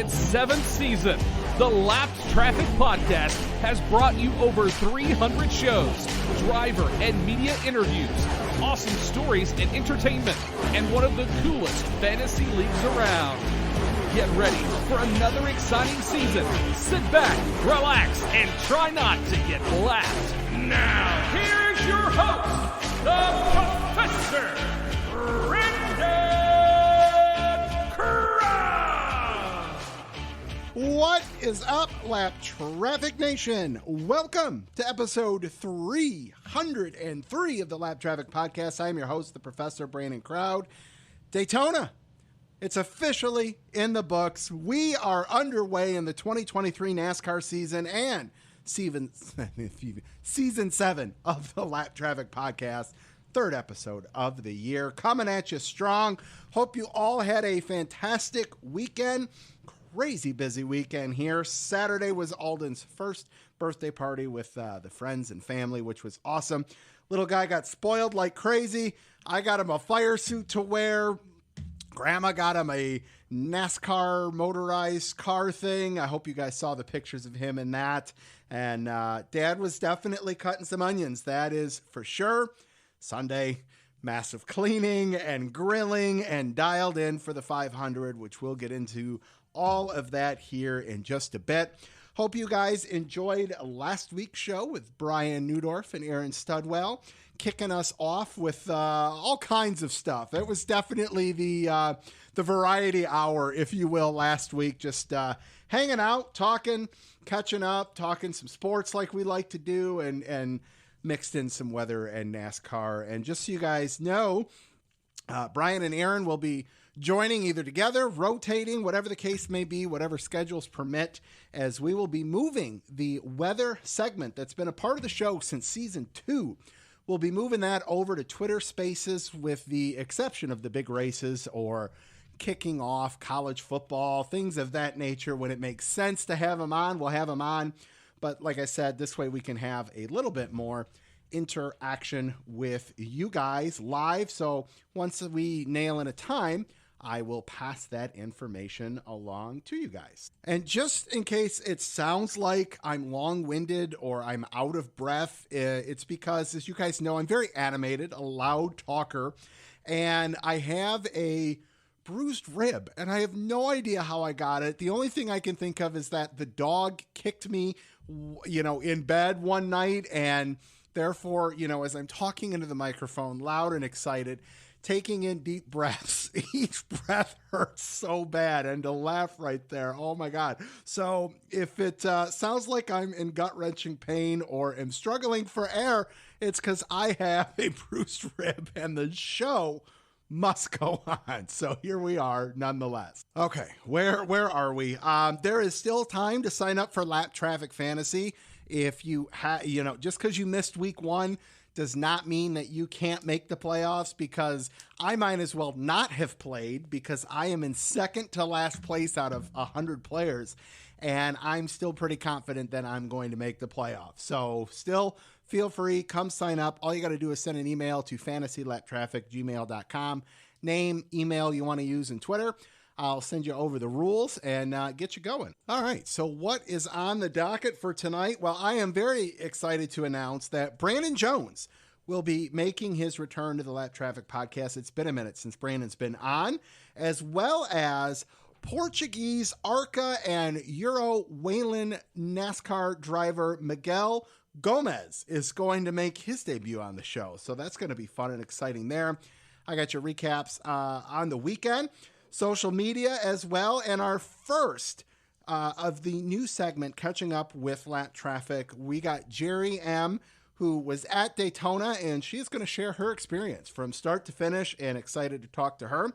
its 7th season, the Lapped Traffic Podcast has brought you over 300 shows, driver and media interviews, awesome stories and entertainment, and one of the coolest fantasy leagues around. Get ready for another exciting season. Sit back, relax, and try not to get lapped. Now, here's your host, the Professor, Brendan Crown. What is up, Lap Traffic Nation? Welcome to episode 303 of the Lap Traffic Podcast. I'm your host, the Professor Brandon Crowd. Daytona. It's officially in the books. We are underway in the 2023 NASCAR season and season 7 of the Lap Traffic Podcast, third episode of the year. Coming at you strong. Hope you all had a fantastic weekend. Crazy busy weekend here. Saturday was Alden's first birthday party with the friends and family, which was awesome. Little guy got spoiled like crazy. I got him a fire suit to wear. Grandma got him a NASCAR motorized car thing. I hope you guys saw the pictures of him in that. And Dad was definitely cutting some onions. That is for sure. Sunday, massive cleaning and grilling and dialed in for the 500, which we'll get into all of that here in just a bit. Hope you guys enjoyed last week's show with Brian Newdorf and Aaron Studwell, kicking us off with all kinds of stuff. It was definitely the variety hour, if you will, last week. Just hanging out, talking, catching up, talking some sports like we like to do, and mixed in some weather and NASCAR. And just so you guys know, Brian and Aaron will be joining either together, rotating, whatever the case may be, whatever schedules permit, as we will be moving the weather segment that's been a part of the show since season 2. We'll be moving that over to Twitter Spaces, with the exception of the big races or kicking off college football, things of that nature. When it makes sense to have them on, we'll have them on. But like I said, this way we can have a little bit more interaction with you guys live. So once we nail in a time, I will pass that information along to you guys. And just in case it sounds like I'm long-winded or I'm out of breath, it's because, as you guys know, I'm very animated, a loud talker, and I have a bruised rib, and I have no idea how I got it. The only thing I can think of is that the dog kicked me, in bed one night, and therefore, as I'm talking into the microphone, loud and excited, taking in deep breaths, each breath hurts so bad, and to laugh right there, oh my God. So if it sounds like I'm in gut-wrenching pain or am struggling for air, it's because I have a bruised rib and the show must go on. So here we are nonetheless. Okay, where are we? There is still time to sign up for Lap Traffic Fantasy. If you just because you missed week 1 does not mean that you can't make the playoffs, because I might as well not have played, because I am in second to last place out of 100 players, and I'm still pretty confident that I'm going to make the playoffs. So still feel free, come sign up. All you got to do is send an email to fantasylaptraffic@gmail.com. Name, email you want to use in Twitter. I'll send you over the rules and get you going. All right, so what is on the docket for tonight? Well, I am very excited to announce that Brandon Jones will be making his return to the Lap Traffic Podcast. It's been a minute since Brandon's been on, as well as Portuguese ARCA and Euro Wayland NASCAR driver Miguel Gomez is going to make his debut on the show. So that's going to be fun and exciting there. I got your recaps on the weekend, social media as well, and our first of the new segment, catching up with Lap Traffic. We got Geri M, who was at Daytona, and she's going to share her experience from start to finish, and excited to talk to her,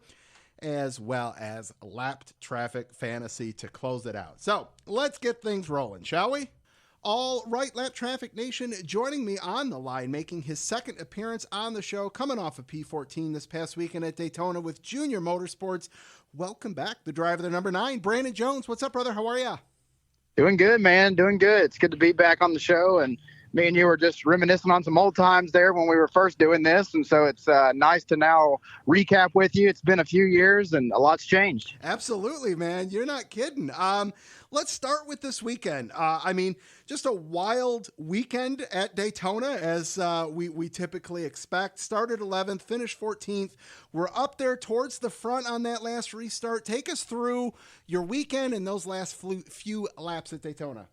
as well as Lap Traffic Fantasy to close it out. So let's get things rolling, shall we? All right, Lap Traffic Nation, joining me on the line, making his second appearance on the show, coming off of P14 this past weekend at Daytona with Junior Motorsports. Welcome back, the driver, the number 9, Brandon Jones. What's up, brother? How are you? Doing good, man. Doing good. It's good to be back on the show and me and you were just reminiscing on some old times there when we were first doing this. And so it's nice to now recap with you. It's been a few years and a lot's changed. Absolutely, man. You're not kidding. Let's start with this weekend. Just a wild weekend at Daytona, as we typically expect. Started 11th, finished 14th. We're up there towards the front on that last restart. Take us through your weekend and those last few laps at Daytona.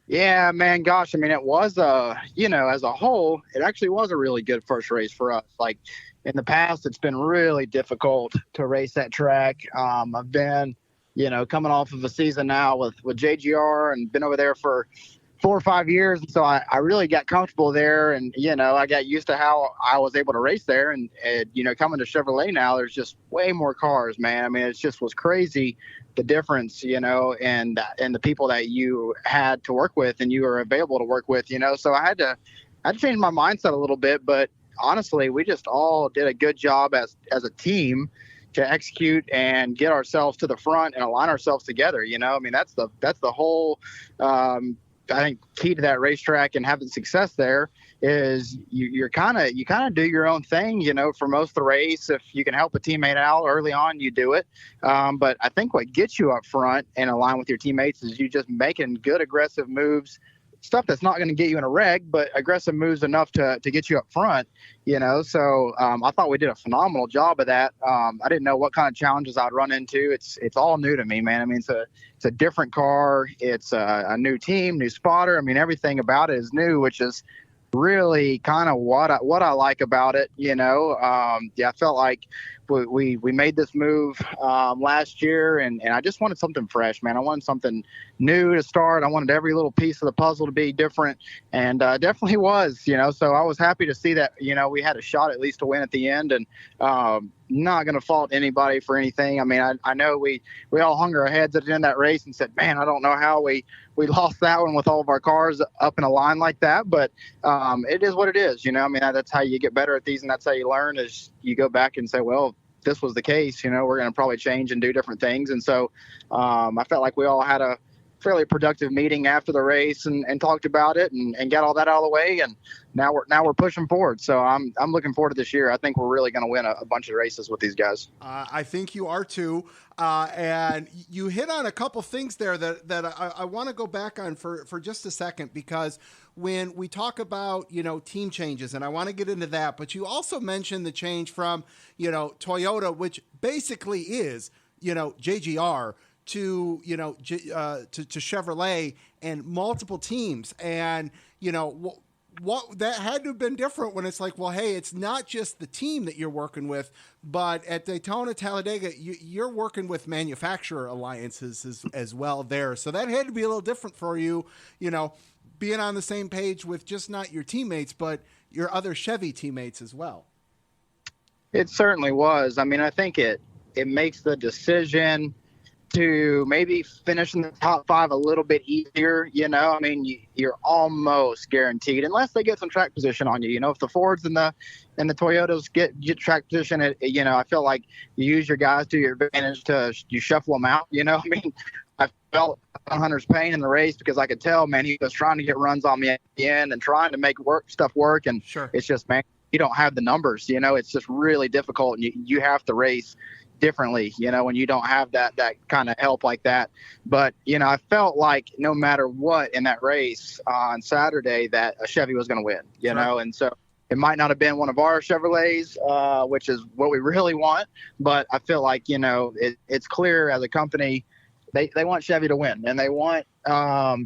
Yeah, man, gosh, it was, as a whole, it actually was a really good first race for us. Like, in the past, it's been really difficult to race that track. I've been, coming off of a season now with JGR and been over there for 4 or 5 years. And so I really got comfortable there, and, I got used to how I was able to race there. And coming to Chevrolet now, there's just way more cars, man. It just was crazy, the difference, and the people that you had to work with and you were available to work with, so I had to change my mindset a little bit. But honestly, we just all did a good job as a team to execute and get ourselves to the front and align ourselves together. That's the whole, I think, key to that racetrack and having success there is you kind of do your own thing, for most of the race. If you can help a teammate out early on, you do it. But I think what gets you up front and align with your teammates is you just making good, aggressive moves, stuff that's not going to get you in a wreck, but aggressive moves enough to get you up front, So I thought we did a phenomenal job of that. I didn't know what kind of challenges I'd run into. It's all new to me, man. It's a different car. It's a new team, new spotter. Everything about it is new, which is really kind of what I like about it. I felt like we made this move last year, and I just wanted something fresh, man. I wanted something new to start. I wanted every little piece of the puzzle to be different, and definitely was, so I was happy to see that, we had a shot at least to win at the end, and not going to fault anybody for anything. I know we all hung our heads at the end of that race and said, man, I don't know how we lost that one with all of our cars up in a line like that, but it is what it is. That's how you get better at these, and that's how you learn, is you go back and say, well, this was the case, we're going to probably change and do different things. And so I felt like we all had a fairly productive meeting after the race and talked about it and got all that out of the way. And now we're pushing forward. So I'm looking forward to this year. I think we're really going to win a bunch of races with these guys. I think you are too. And you hit on a couple things there that I want to go back on for just a second, because when we talk about, team changes, and I want to get into that, but you also mentioned the change from, Toyota, which basically is, JGR, to Chevrolet and multiple teams. And, what that had to have been different when it's like, well, hey, it's not just the team that you're working with, but at Daytona, Talladega, you're working with manufacturer alliances as well there. So that had to be a little different for you, being on the same page with just not your teammates, but your other Chevy teammates as well. It certainly was. I think it makes the decision to maybe finish in the top 5 a little bit easier. You're almost guaranteed, unless they get some track position on you. If the Fords and the Toyotas get track position, I feel like you use your guys to your advantage you shuffle them out. I felt Hunter's pain in the race because I could tell, man, he was trying to get runs on me at the end and trying to make stuff work. And sure, it's just, man, you don't have the numbers. It's just really difficult, and you have to race differently, when you don't have that kind of help like that. But, I felt like no matter what in that race on Saturday, that a Chevy was going to win, Sure. And so it might not have been one of our Chevrolets, which is what we really want. But I feel like, it's clear as a company, they want Chevy to win, and they want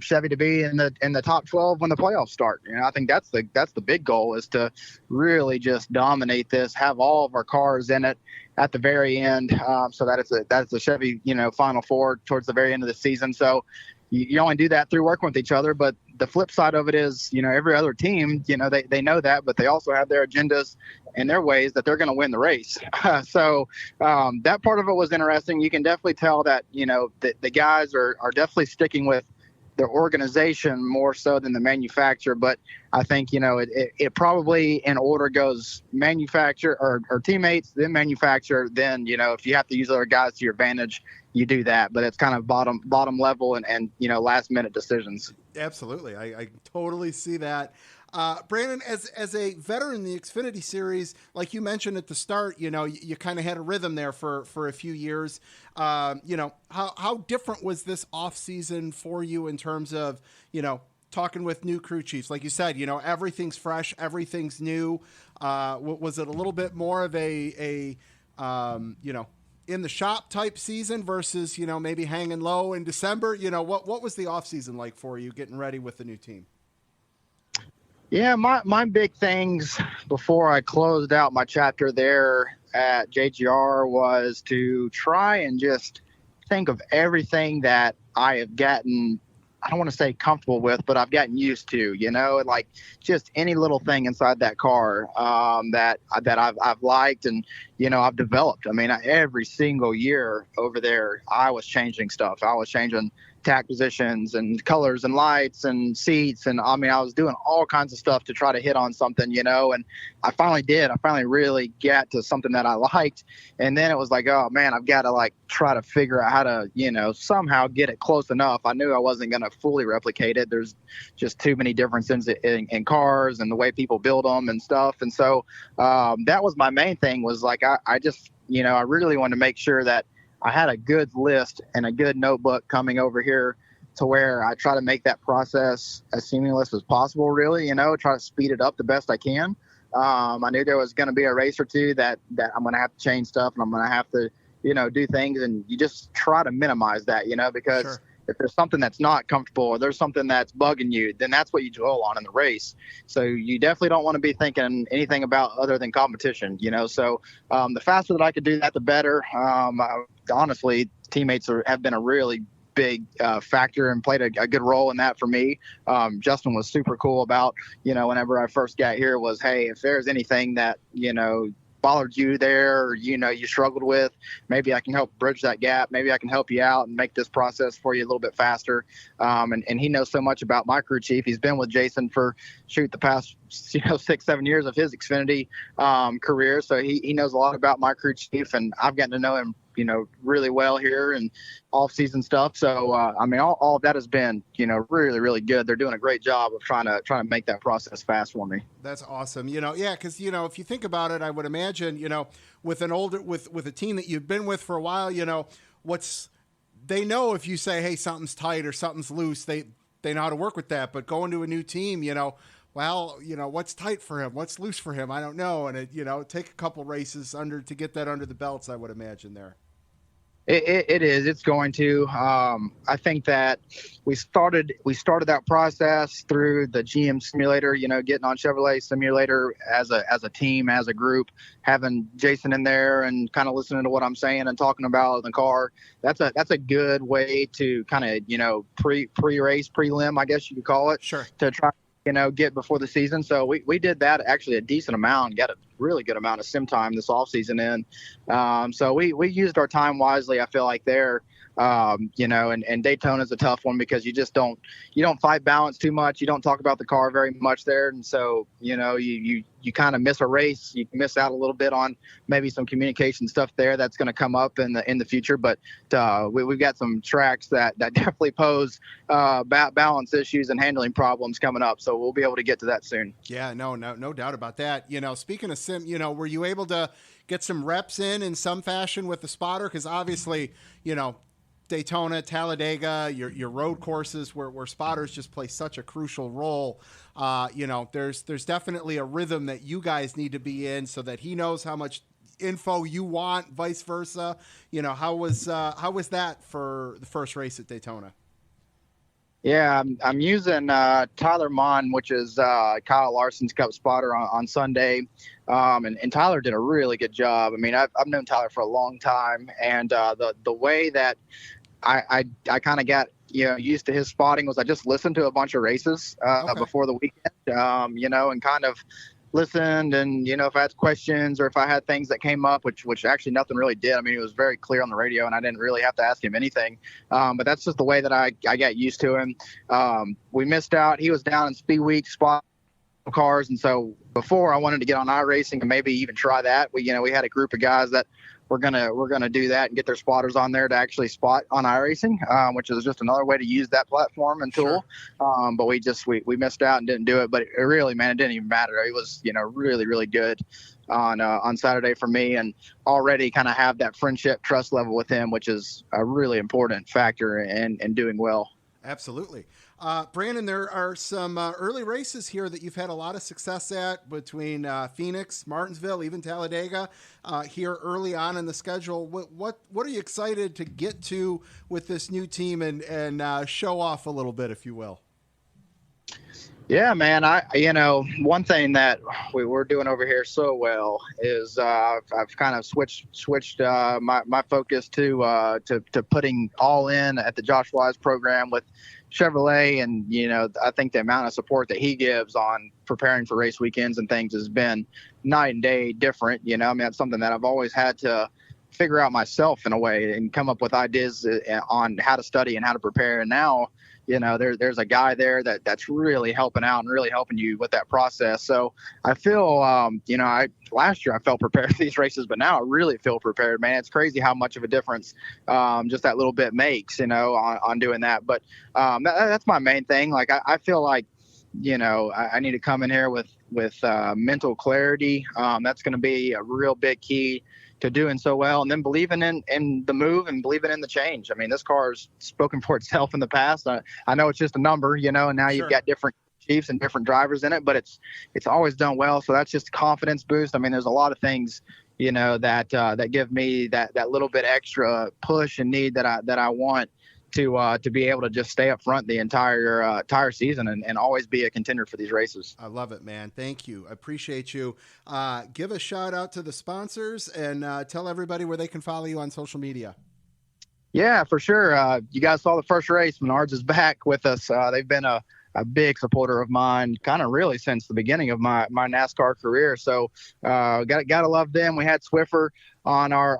Chevy to be in the top 12 when the playoffs start. I think that's the big goal, is to really just dominate this, have all of our cars in it at the very end, so that's a Chevy, Final Four towards the very end of the season. So you only do that through working with each other. But the flip side of it is, every other team, they know that, but they also have their agendas and their ways that they're going to win the race. So that part of it was interesting. You can definitely tell that, the guys are definitely sticking with the organization more so than the manufacturer. But I think, it probably in order goes manufacturer or teammates, then manufacturer, then, if you have to use other guys to your advantage, you do that. But it's kind of bottom level and last minute decisions. Absolutely. I totally see that. Brandon, as a veteran in the Xfinity Series, like you mentioned at the start, you kind of had a rhythm there for a few years. How different was this off season for you in terms of, talking with new crew chiefs? Like you said, everything's fresh, everything's new. Was it a little bit more of a in the shop type season versus, maybe hanging low in December? What was the off season like for you getting ready with the new team? Yeah, my big things before I closed out my chapter there at JGR was to try and just think of everything that I have gotten, I don't want to say comfortable with, but I've gotten used to, like just any little thing inside that car that I've liked and, I've developed. I mean, every single year over there, I was changing stuff. I was changing tack positions and colors and lights and seats. And I was doing all kinds of stuff to try to hit on something, and I finally did. I finally really got to something that I liked. And then it was like, oh man, I've got to try to figure out how to, somehow get it close enough. I knew I wasn't going to fully replicate it. There's just too many differences in cars and the way people build them and stuff. And so that was my main thing was I just, I really wanted to make sure that I had a good list and a good notebook coming over here to where I try to make that process as seamless as possible, really, try to speed it up the best I can. I knew there was going to be a race or two that I'm going to have to change stuff and I'm going to have to, do things. And you just try to minimize that, because sure. If there's something that's not comfortable or there's something that's bugging you, then that's what you dwell on in the race. So you definitely don't want to be thinking anything about other than competition, So the faster that I could do that, the better. Honestly, teammates have been a really big factor and played a good role in that for me. Justin was super cool about, whenever I first got here was, hey, if there's anything that, bothered you there or, you struggled with, maybe I can help bridge that gap. Maybe I can help you out and make this process for you a little bit faster. And he knows so much about my crew chief. He's been with Jason for the past, 6-7 years of his Xfinity career. So he knows a lot about my crew chief and I've gotten to know him, really well here and off season stuff. So, all of that has been, really, really good. They're doing a great job of trying to make that process fast for me. That's awesome. Yeah. Cause if you think about it, I would imagine, with with a team that you've been with for a while, they know if you say, hey, something's tight or something's loose, they know how to work with that. But going to a new team, what's tight for him? What's loose for him? I don't know. And it, take a couple races to get that under the belts, I would imagine there. It is. It's going to. I think that we started that process through the GM simulator. Getting on Chevrolet simulator as a team, as a group, having Jason in there and kind of listening to what I'm saying and talking about the car. That's a good way to kind of pre-race, prelim, I guess you could call it. Sure. To try get before the season. So we did that actually a decent amount, got a really good amount of sim time this off season in. So we used our time wisely, I feel like there. And Daytona is a tough one because you don't fight balance too much. You don't talk about the car very much there. And so, you kind of miss a race. You miss out a little bit on maybe some communication stuff there that's going to come up in the future. But we've got some tracks that definitely pose balance issues and handling problems coming up. So we'll be able to get to that soon. Yeah, no doubt about that. Speaking of sim, were you able to get some reps in some fashion with the spotter? Because obviously, Daytona, Talladega, your road courses where spotters just play such a crucial role. There's definitely a rhythm that you guys need to be in so that he knows how much info you want, vice versa. How was that for the first race at Daytona? Yeah, I'm using Tyler Mon, which is Kyle Larson's Cup spotter on Sunday. And Tyler did a really good job. I've known Tyler for a long time, and the way that I kind of got used to his spotting was I just listened to a bunch of races before the weekend, and kind of listened, and if I had questions or if I had things that came up, which actually nothing really did. I mean, it was very clear on the radio, and I didn't really have to ask him anything. But that's just the way that I got used to him. We missed out. He was down in Speed Week spot cars, and so before I wanted to get on iRacing and maybe even try that. We had a group of guys that we're gonna do that and get their spotters on there to actually spot on iRacing, which is just another way to use that platform and tool. Sure. But we missed out and didn't do it. But it really, man, it didn't even matter. It was really, really good on Saturday for me, and already kind of have that friendship trust level with him, which is a really important factor in doing well. Absolutely. Brandon, there are some early races here that you've had a lot of success at between Phoenix, Martinsville, even Talladega here early on in the schedule. What are you excited to get to with this new team and show off a little bit, if you will? Yeah, man. One thing that we're doing over here so well is I've kind of switched my focus to putting all in at the Josh Wise program with Chevrolet, and I think the amount of support that he gives on preparing for race weekends and things has been night and day different. I mean, that's something that I've always had to figure out myself in a way and come up with ideas on how to study and how to prepare. And now, there's a guy there that's really helping out and really helping you with that process. So I feel, last year I felt prepared for these races, but now I really feel prepared, man. It's crazy how much of a difference just that little bit makes, on doing that. But that's my main thing. Like, I feel like, I need to come in here with mental clarity. That's going to be a real big key to doing so well, and then believing in the move and believing in the change. I mean, this car's spoken for itself in the past. I know it's just a number, and now Sure. You've got different chiefs and different drivers in it, but it's always done well. So that's just a confidence boost. I mean, there's a lot of things, that give me that little bit extra push and need that I want to be able to just stay up front the entire season and always be a contender for these races. I love it, man. Thank you. I appreciate you. Give a shout out to the sponsors and tell everybody where they can follow you on social media. Yeah, for sure. You guys saw the first race. Menards is back with us. They've been a big supporter of mine, kind of really since the beginning of my NASCAR career. So gotta love them. We had Swiffer on our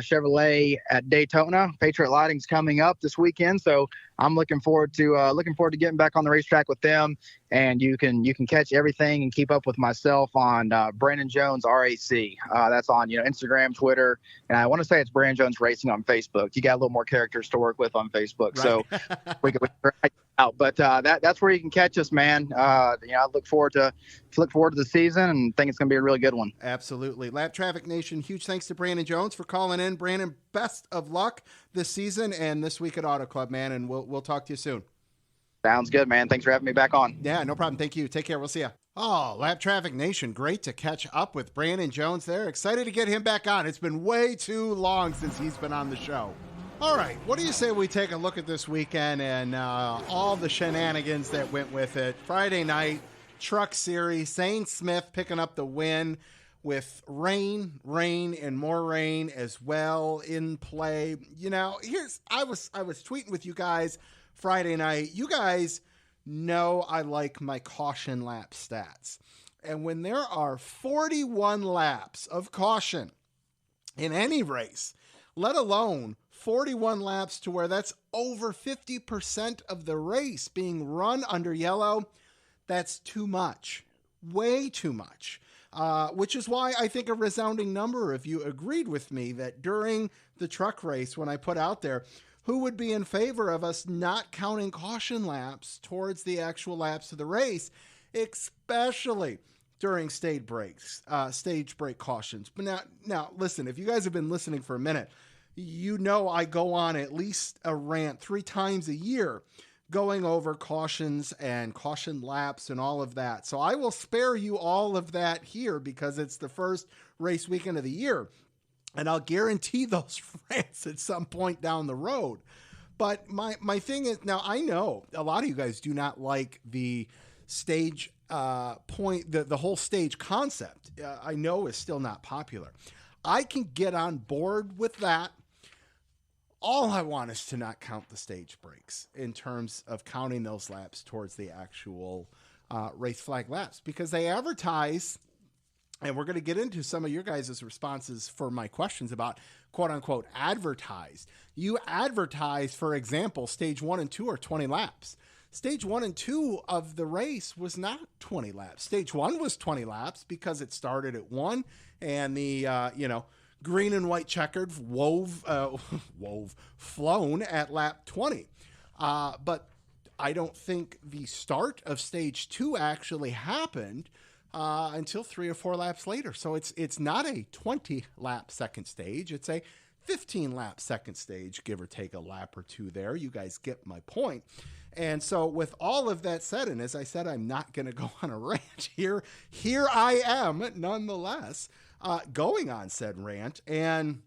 Chevrolet at Daytona. Patriot Lighting's coming up this weekend, so I'm looking forward to getting back on the racetrack with them. And you can catch everything and keep up with myself on Brandon Jones RAC. That's on Instagram, Twitter, and I want to say it's Brandon Jones Racing on Facebook. You got a little more characters to work with on Facebook, right. So we can out. But that's where you can catch us, man. I look forward to the season and think it's going to be a really good one. Absolutely. Lap Traffic Nation, huge thanks to Brandon Jones for calling in. Brandon, best of luck this season and this week at Auto Club, man, and we'll talk to you soon. Sounds good, man. Thanks for having me back on. Yeah, no problem. Thank you. Take care. We'll see you. Oh, Lap Traffic Nation, great to catch up with Brandon Jones there. Excited to get him back on. It's been way too long since he's been on the show. All right, what do you say we take a look at this weekend and all the shenanigans that went with it? Friday night, Truck Series, Zane Smith picking up the win with rain, and more rain as well in play. I was tweeting with you guys Friday night. You guys know I like my caution lap stats. And when there are 41 laps of caution in any race, let alone 41 laps to where that's over 50% of the race being run under yellow, that's too much. Way too much. Which is why I think a resounding number of you agreed with me that during the truck race, when I put out there, who would be in favor of us not counting caution laps towards the actual laps of the race, especially during stage break cautions. But now, listen, if you guys have been listening for a minute, I go on at least a rant 3 times a year going over cautions and caution laps and all of that. So I will spare you all of that here because it's the first race weekend of the year. And I'll guarantee those rants at some point down the road. But my thing is, now I know a lot of you guys do not like the stage the whole stage concept. I know is still not popular. I can get on board with that. All I want is to not count the stage breaks in terms of counting those laps towards the actual race flag laps, because they advertise And we're going to get into some of your guys' responses for my questions about quote unquote advertised. You advertised, for example, stage 1 and 2 are 20 laps. Stage 1 and 2 of the race was not 20 laps. Stage 1 was 20 laps because it started at 1 and the, green and white checkered flown at lap 20. But I don't think the start of stage 2 actually happened until 3 or 4 laps later. So it's not a 20 lap second stage. It's a 15 lap second stage, give or take a lap or two there. You guys get my point. And so with all of that said, and as I said, I'm not going to go on a rant here. Here I am nonetheless going on said rant. And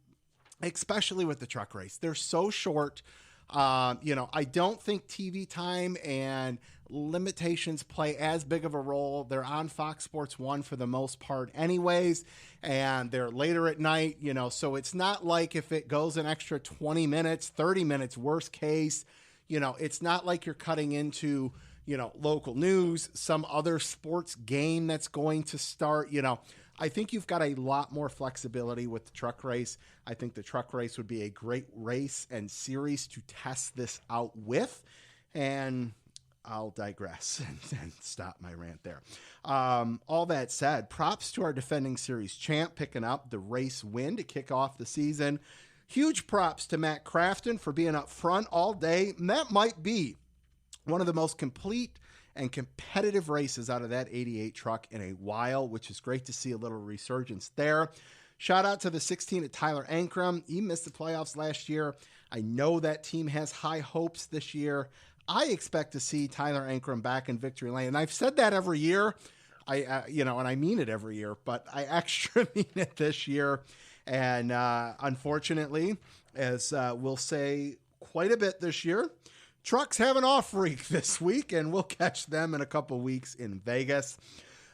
especially with the truck race, they're so short. I don't think TV time and limitations play as big of a role. They're on Fox Sports 1 for the most part anyways, and they're later at night, so it's not like if it goes an extra 20 minutes, 30 minutes, worst case, it's not like you're cutting into, local news, some other sports game that's going to start, I think you've got a lot more flexibility with the truck race. I think the truck race would be a great race and series to test this out with. And I'll digress and stop my rant there. All that said, props to our defending series champ picking up the race win to kick off the season. Huge props to Matt Crafton for being up front all day. And that might be one of the most complete and competitive races out of that 88 truck in a while, which is great to see a little resurgence there. Shout out to the 16 at Tyler Ankrum. He missed the playoffs last year. I know that team has high hopes this year. I expect to see Tyler Ankrum back in victory lane. And I've said that every year. And I mean it every year, but I actually mean it this year. And unfortunately, as we'll say quite a bit this year, trucks have an off week this week, and we'll catch them in a couple weeks in Vegas.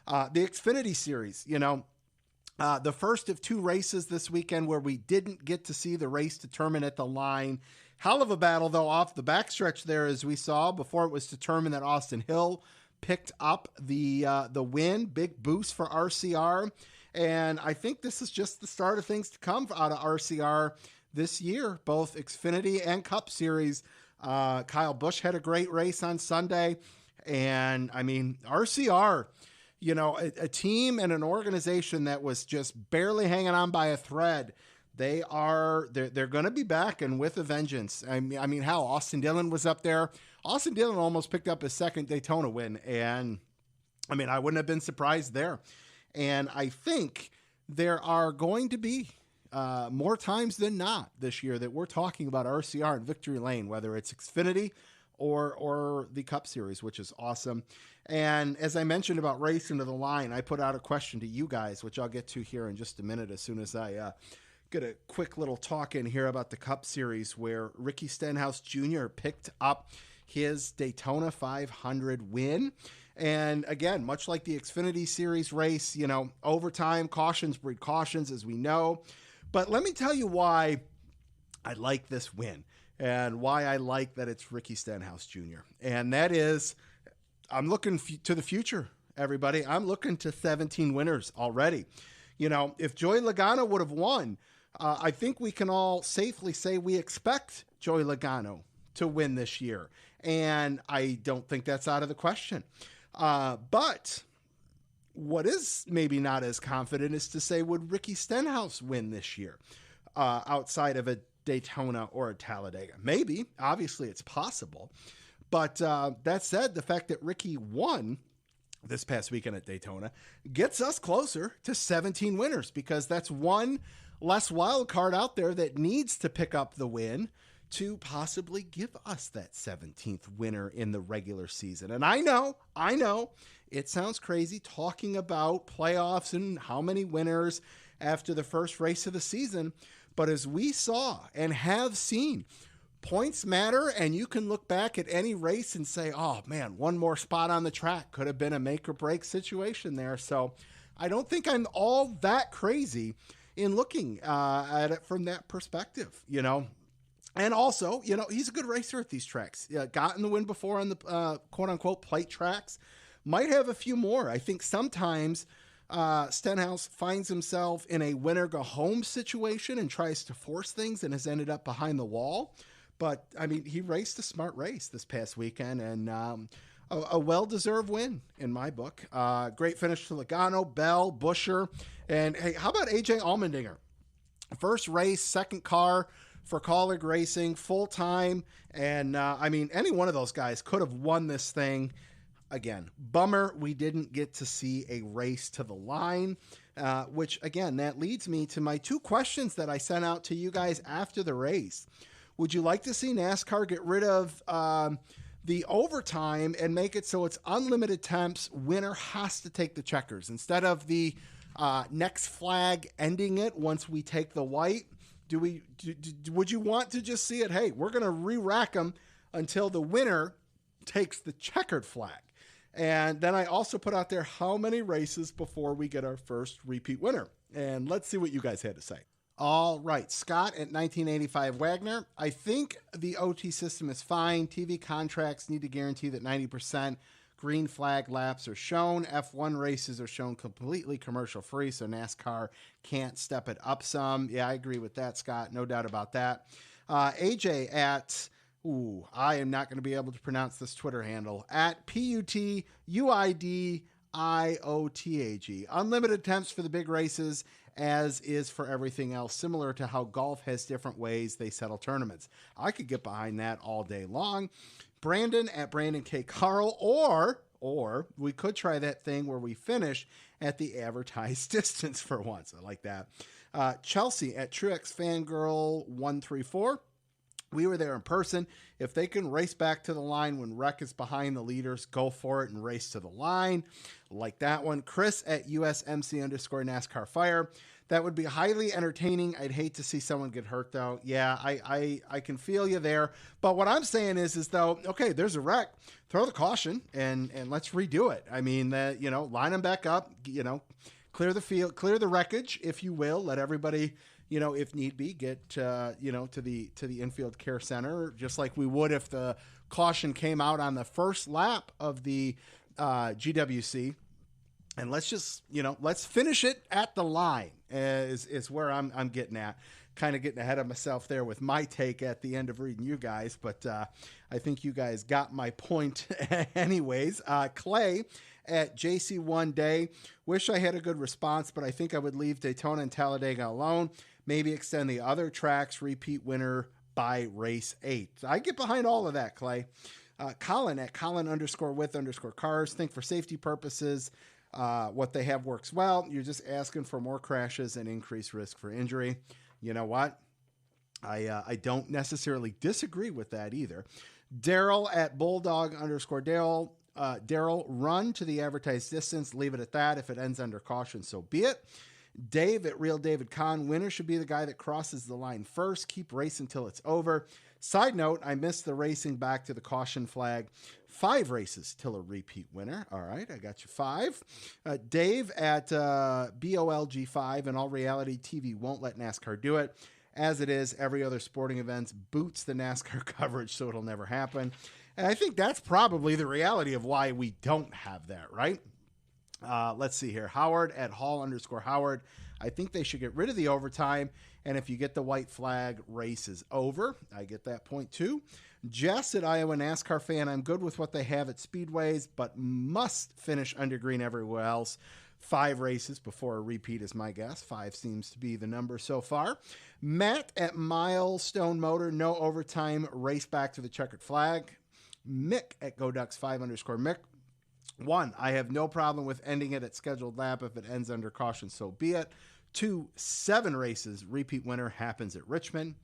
The Xfinity Series, the first of 2 races this weekend where we didn't get to see the race determined at the line. Hell of a battle, though, off the backstretch there, as we saw before it was determined that Austin Hill picked up the win. Big boost for RCR. And I think this is just the start of things to come out of RCR this year, both Xfinity and Cup Series. Kyle Busch had a great race on Sunday. And I mean, RCR, a team and an organization that was just barely hanging on by a thread. They're going to be back and with a vengeance. I mean, how Austin Dillon was up there. Austin Dillon almost picked up his second Daytona win. And I mean, I wouldn't have been surprised there. And I think there are going to be more times than not this year that we're talking about RCR and victory lane, whether it's Xfinity or the Cup Series, which is awesome. And as I mentioned about racing to the line, I put out a question to you guys, which I'll get to here in just a minute as soon as I get a quick little talk in here about the Cup Series, where Ricky Stenhouse Jr. picked up his Daytona 500 win. And again, much like the Xfinity Series race, overtime, cautions breed cautions, as we know. But let me tell you why I like this win and why I like that it's Ricky Stenhouse Jr. And that is, I'm looking to the future, everybody. I'm looking to 17 winners already. If Joey Logano would have won, I think we can all safely say we expect Joey Logano to win this year. And I don't think that's out of the question. But what is maybe not as confident is to say, would Ricky Stenhouse win this year outside of a Daytona or a Talladega? Maybe. Obviously, it's possible. But that said, the fact that Ricky won this past weekend at Daytona gets us closer to 17 winners, because that's one less wild card out there that needs to pick up the win to possibly give us that 17th winner in the regular season. And I know it sounds crazy talking about playoffs and how many winners after the first race of the season, but as we saw and have seen, points matter, and you can look back at any race and say, oh man, one more spot on the track could have been a make or break situation there. So I don't think I'm all that crazy in looking at it from that perspective, And also, he's a good racer at these tracks. Gotten the win before on the quote unquote plate tracks. Might have a few more. I think sometimes Stenhouse finds himself in a winner go home situation and tries to force things and has ended up behind the wall. But I mean, he raced a smart race this past weekend and a well-deserved win in my book. Great finish to Logano, Bell, Buescher, and hey, how about AJ Allmendinger? First race, second car for Colleague Racing, full time, and I mean, any one of those guys could have won this thing. Again, bummer we didn't get to see a race to the line, which again, that leads me to my two questions that I sent out to you guys after the race. Would you like to see NASCAR get rid of the overtime and make it so it's unlimited temps? Winner has to take the checkers instead of the next flag ending it once we take the white. Would you want to just see it? Hey, we're going to re-rack them until the winner takes the checkered flag. And then I also put out there how many races before we get our first repeat winner. And let's see what you guys had to say. All right, Scott at 1985 Wagner. I think the OT system is fine. TV contracts need to guarantee that 90% green flag laps are shown. F1 races are shown completely commercial free, so NASCAR can't step it up some. Yeah, I agree with that, Scott. No doubt about that. AJ at, I am not going to be able to pronounce this Twitter handle, at PUTUIDIOTAG. Unlimited temps for the big races, as is for everything else, similar to how golf has different ways they settle tournaments. I could get behind that all day long. Brandon at Brandon K. Carl, or we could try that thing where we finish at the advertised distance for once. I like that. Chelsea at Truex Fangirl 134. We were there in person. If they can race back to the line when Wreck is behind the leaders, go for it and race to the line. Like that one. Chris at USMC_NASCAR Fire. That would be highly entertaining. I'd hate to see someone get hurt, though. Yeah, I can feel you there. But what I'm saying is though, okay, there's a wreck. Throw the caution and let's redo it. I mean, line them back up. Clear the field, clear the wreckage, if you will. Let everybody, if need be, get to the infield care center, just like we would if the caution came out on the first lap of the GWC. And let's just, let's finish it at the line is where I'm getting at. Kind of getting ahead of myself there with my take at the end of reading you guys, but I think you guys got my point anyways. Clay at JC1 Day. Wish I had a good response, but I think I would leave Daytona and Talladega alone. Maybe extend the other tracks, repeat winner by race 8. I get behind all of that, Clay. Colin at Colin_with_cars. Think for safety purposes, what they have works well. You're just asking for more crashes and increased risk for injury. You know what? I don't necessarily disagree with that either. Daryl at Bulldog_Daryl. Daryl, run to the advertised distance. Leave it at that. If it ends under caution, so be it. Dave at Real David Kahn. Winner should be the guy that crosses the line first. Keep racing till it's over. Side note, I missed the racing back to the caution flag. 5 races till a repeat winner. All right, I got you 5. Dave at BOLG5. In all reality, TV won't let NASCAR do it. As it is, every other sporting event boots the NASCAR coverage, so it'll never happen. And I think that's probably the reality of why we don't have that, right? Let's see here. Howard at Hall_Howard. I think they should get rid of the overtime. And if you get the white flag, race is over. I get that point too. Jess at Iowa NASCAR fan. I'm good with what they have at speedways, but must finish under green everywhere else. 5 races before a repeat is my guess. 5 seems to be the number so far. Matt at Milestone Motor. No overtime. Race back to the checkered flag. Mick at GoDucks5_Mick. 1, I have no problem with ending it at scheduled lap. If it ends under caution, so be it. 2, 7 races, repeat winner happens at Richmond.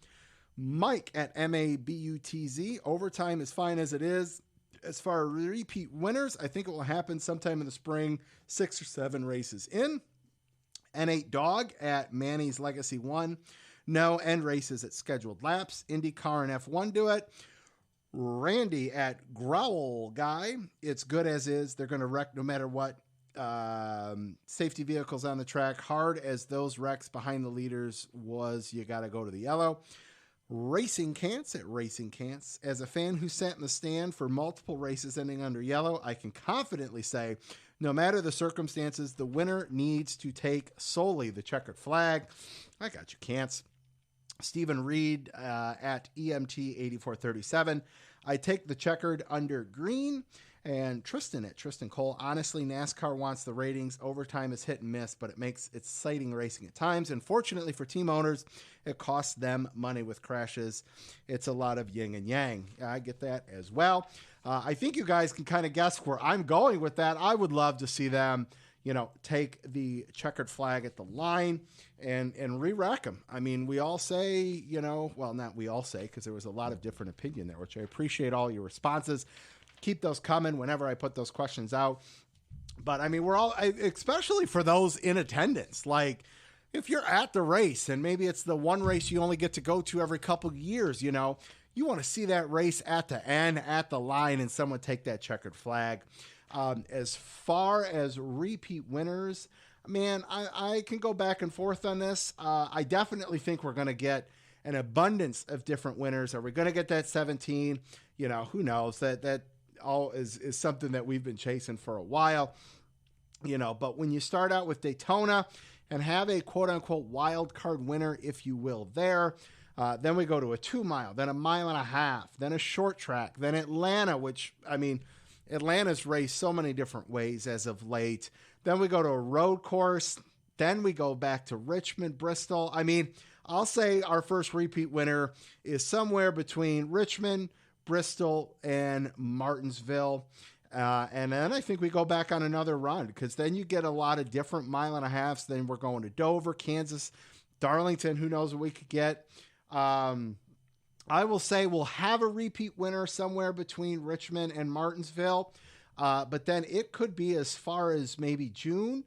Mike at MABUTZ. Overtime is fine as it is. As far as repeat winners, I think it will happen sometime in the spring, 6 or 7 races in. N8 Dog at Manny's Legacy 1. No end races at scheduled laps. IndyCar and F1 do it. Randy at Growl Guy. It's good as is. They're going to wreck no matter what. Safety vehicles on the track. Hard as those wrecks behind the leaders was, you got to go to the yellow. Racing Cants at Racing Cants. As a fan who sat in the stand for multiple races ending under yellow, I can confidently say No matter the circumstances, the winner needs to take solely the checkered flag. I got you, Cants. Stephen Reed at EMT8437. I take the checkered under green. And Tristan at Tristan Cole. Honestly, NASCAR wants the ratings. Overtime is hit and miss, but it makes exciting racing at times. And fortunately for team owners, it costs them money with crashes. It's a lot of yin and yang. I get that as well. I think you guys can kind of guess where I'm going with that. I would love to see them, take the checkered flag at the line and re-rack them. I mean, we all say, well, not we all say, because there was a lot of different opinion there, which I appreciate all your responses. Keep those coming whenever I put those questions out. But I mean, we're all, especially for those in attendance, like if you're at the race and maybe it's the one race you only get to go to every couple of years, you want to see that race at the end, at the line, and someone take that checkered flag. As far as repeat winners, man, I can go back and forth on this. I definitely think we're going to get an abundance of different winners. Are we going to get that 17? Who knows? That all is something that we've been chasing for a while, but when you start out with Daytona and have a quote unquote wild card winner, if you will, then we go to a 2 mile, then a 1.5 miles, then a short track, then Atlanta, which Atlanta's raced so many different ways as of late. Then we go to a road course. Then we go back to Richmond, Bristol. I mean, I'll say our first repeat winner is somewhere between Richmond, Bristol, and Martinsville. And then I think we go back on another run, because then you get a lot of different 1.5 miles. Then we're going to Dover, Kansas, Darlington. Who knows what we could get. I will say we'll have a repeat winner somewhere between Richmond and Martinsville. But then it could be as far as maybe June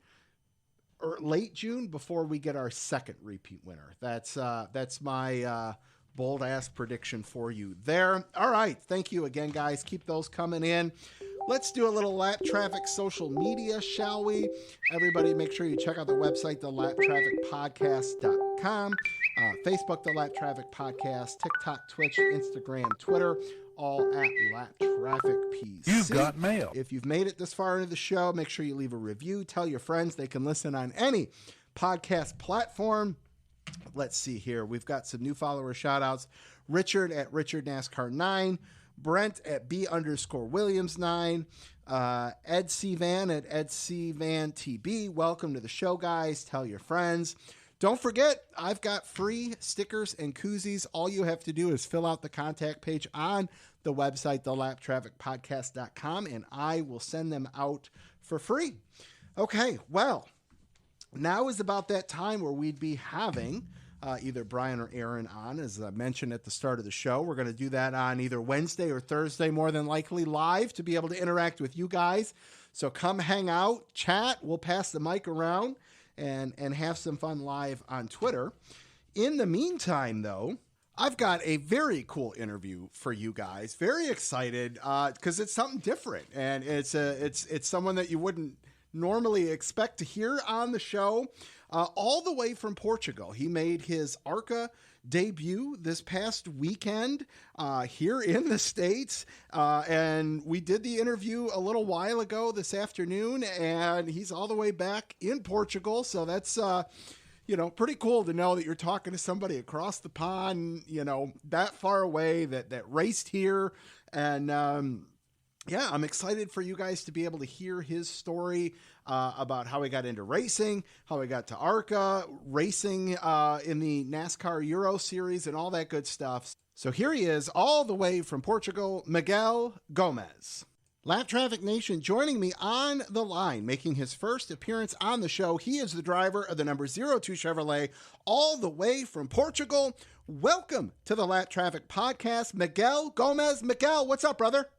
or late June before we get our second repeat winner. That's my bold ass prediction for you there. All right. Thank you again, guys. Keep those coming in. Let's do a little Lap Traffic social media, shall we? Everybody, make sure you check out the website, thelaptrafficpodcast.com, Facebook, The Lap Traffic Podcast, TikTok, Twitch, Instagram, Twitter, all at Lap Traffic PC. You've got mail. If you've made it this far into the show, make sure you leave a review. Tell your friends they can listen on any podcast platform. Let's see here. We've got some new follower shout outs. Richard at Richard NASCAR 9, Brent at B_Williams 9, Ed C Van at Ed C Van TB. Welcome to the show, guys. Tell your friends. Don't forget, I've got free stickers and koozies. All you have to do is fill out the contact page on the website, thelaptrafficpodcast.com, and I will send them out for free. Okay, well, now is about that time where we'd be having either Brian or Aaron on, as I mentioned at the start of the show. We're going to do that on either Wednesday or Thursday, more than likely live, to be able to interact with you guys. So come hang out, chat. We'll pass the mic around and have some fun live on Twitter. In the meantime, though, I've got a very cool interview for you guys. Very excited because it's something different, and it's someone that you wouldn't normally expect to hear on the show. All the way from Portugal. He made his ARCA debut this past weekend here in the States. And we did the interview a little while ago this afternoon, and he's all the way back in Portugal. So that's, pretty cool to know that you're talking to somebody across the pond, that far away that raced here. And, I'm excited for you guys to be able to hear his story about how he got into racing, how he got to ARCA, racing in the NASCAR Euro Series, and all that good stuff. So here he is, all the way from Portugal, Miguel Gomez. Lap Traffic Nation, joining me on the line, making his first appearance on the show. He is the driver of the number 02 Chevrolet, all the way from Portugal. Welcome to the Lap Traffic Podcast, Miguel Gomez. Miguel, what's up, brother?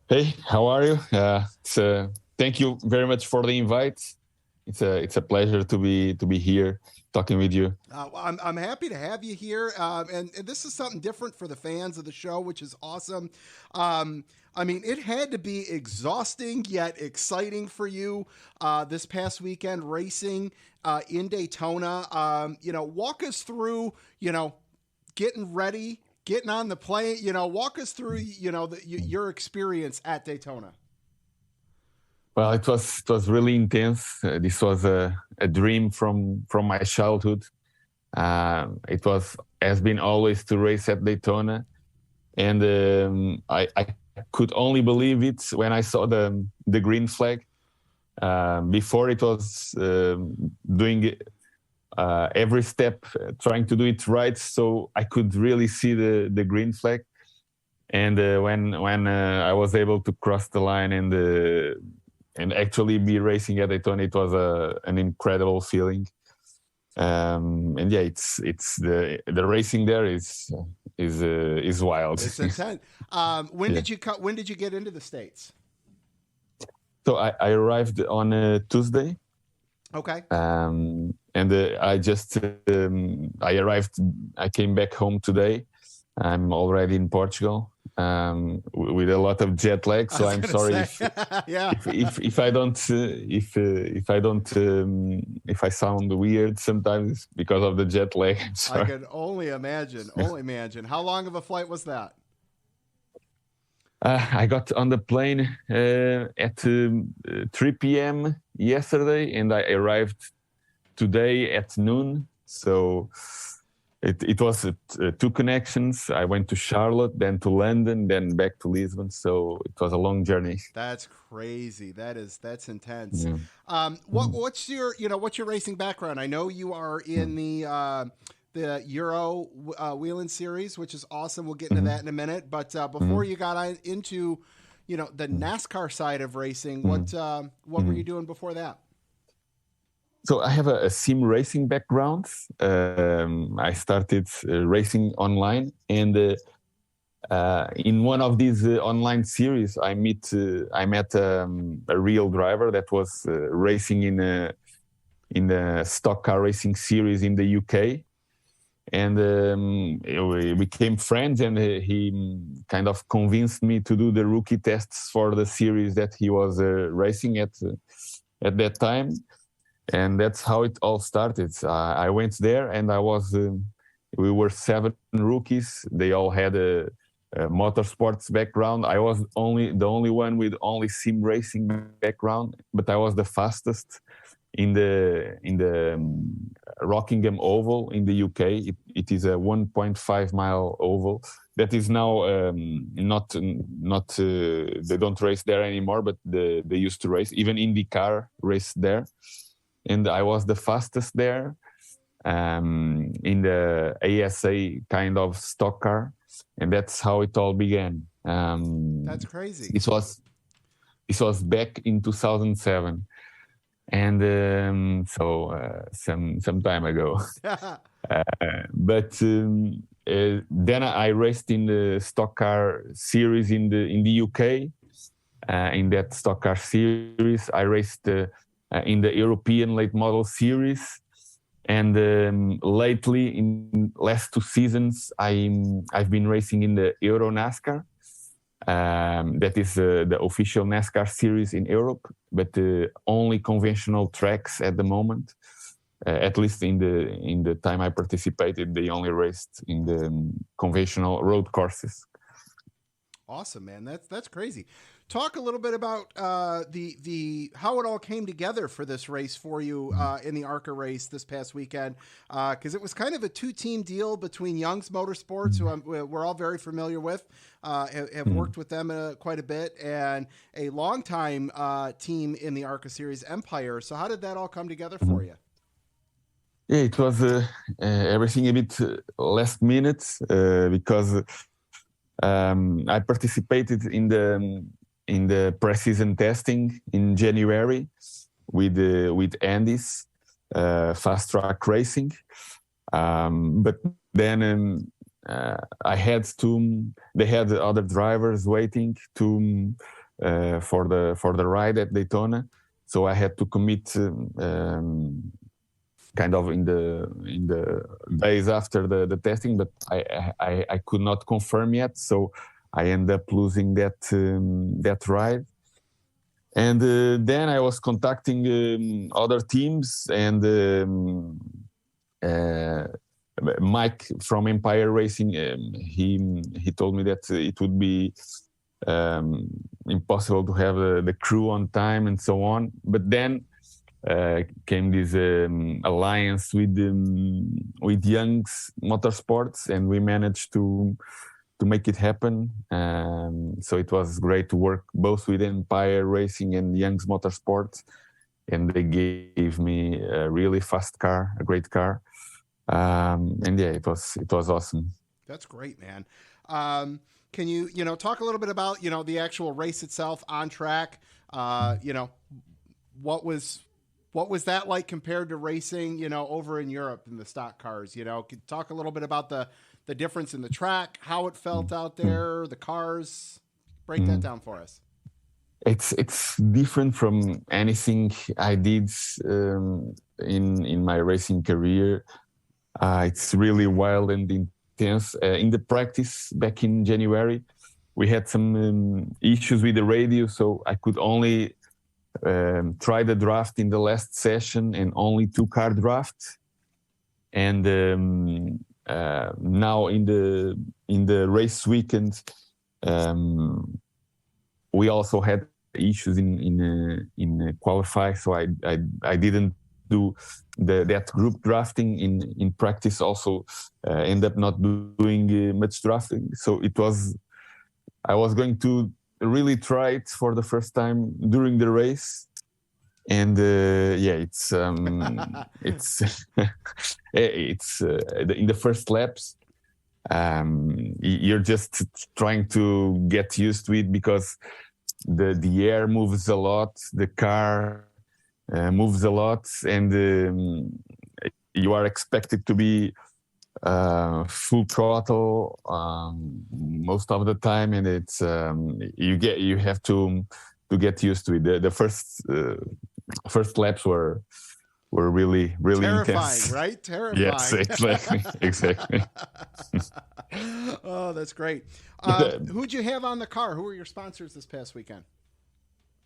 Hey, how are you? Thank you very much for the invite. It's a pleasure to be here talking with you. I'm happy to have you here, and this is something different for the fans of the show, which is awesome. It had to be exhausting yet exciting for you this past weekend racing in Daytona. Walk us through, getting ready, getting on the plane, walk us through, your experience at Daytona. Well, it was really intense. This was a dream from my childhood. It has been always to race at Daytona, and I could only believe it when I saw the green flag. Before it was doing every step, trying to do it right, so I could really see the green flag. And when I was able to cross the line and actually be racing at Daytona, it was an incredible feeling. And yeah, it's the racing there is wild. It's intense. When did you get into the States? So I arrived on a Tuesday. Okay. And I arrived. I came back home today. I'm already in Portugal with a lot of jet lag. So I'm sorry if I sound weird sometimes because of the jet lag. I can only imagine. Only imagine. How long of a flight was that? I got on the plane at 3 p.m. yesterday, and I arrived today at noon. So it was 2 connections. I went to Charlotte, then to London, then back to Lisbon. So it was a long journey. That's crazy. That's intense. Yeah. What's your racing background? I know you are in the Euro Wheeling Series, which is awesome. We'll get into that in a minute. But before you got into, the NASCAR side of racing, what were you doing before that? So I have a sim racing background. I started racing online, and in one of these online series, I met a real driver that was racing in a stock car racing series in the UK. And we became friends, and he kind of convinced me to do the rookie tests for the series that he was racing at that time. And that's how it all started. I went there, and we were 7 rookies. They all had a motorsports background. I was the only one with only sim racing background, but I was the fastest in the Rockingham Oval in the UK. It is a 1.5 mile oval that is now not they don't race there anymore, but they used to race. Even IndyCar raced there, and I was the fastest there in the ASA kind of stock car, and that's how it all began. That's crazy. This was back in 2007. And some time ago. But then I raced in the stock car series in the UK. In that stock car series, I raced in the European late model series, and lately, in last 2 seasons, I've been racing in the Euro NASCAR. That is the official NASCAR series in Europe, but only conventional tracks at the moment. At least in the time I participated, they only raced in the conventional road courses. Awesome, man. That's crazy. Talk a little bit about the how it all came together for this race for you in the ARCA race this past weekend, because it was kind of a 2-team deal between Young's Motorsports, who we're all very familiar with, have worked with them quite a bit, and a longtime team in the ARCA series, Empire. So how did that all come together for you? Yeah, it was everything a bit last minute because I participated in the pre-season testing in January with Andy's fast track racing, but then they had other drivers waiting for the ride at Daytona, so I had to commit kind of in the days after the testing, but I could not confirm yet, so I ended up losing that ride. And then I was contacting other teams, and Mike from Empire Racing, he told me that it would be impossible to have the crew on time and so on. But then came this alliance with Young's Motorsports, and we managed to make it happen. So it was great to work both with Empire Racing and Young's Motorsports, and they gave me a really fast car, a great car. And yeah, it was awesome. That's great, man. Can you talk a little bit about, the actual race itself on track? What was that like compared to racing, over in Europe in the stock cars? Could you talk a little bit about the difference in the track, how it felt out there, the cars? Break that down for us. It's different from anything I did in my racing career. It's really wild and intense. In the practice back in January, we had some issues with the radio, so I could only try the draft in the last session and only 2-car draft. And now in the race weekend, we also had issues in qualify, so I didn't do that group drafting in practice. Also, end up not doing much drafting. So I was going to really try it for the first time during the race, and it's in the first laps. You're just trying to get used to it because the air moves a lot, the car moves a lot, and you are expected to be full throttle most of the time, and it's you have to get used to it. The first laps were really terrifying, intense. right? Terrifying. Yes, exactly. Oh, that's great. Who'd you have on the car? Who were your sponsors this past weekend?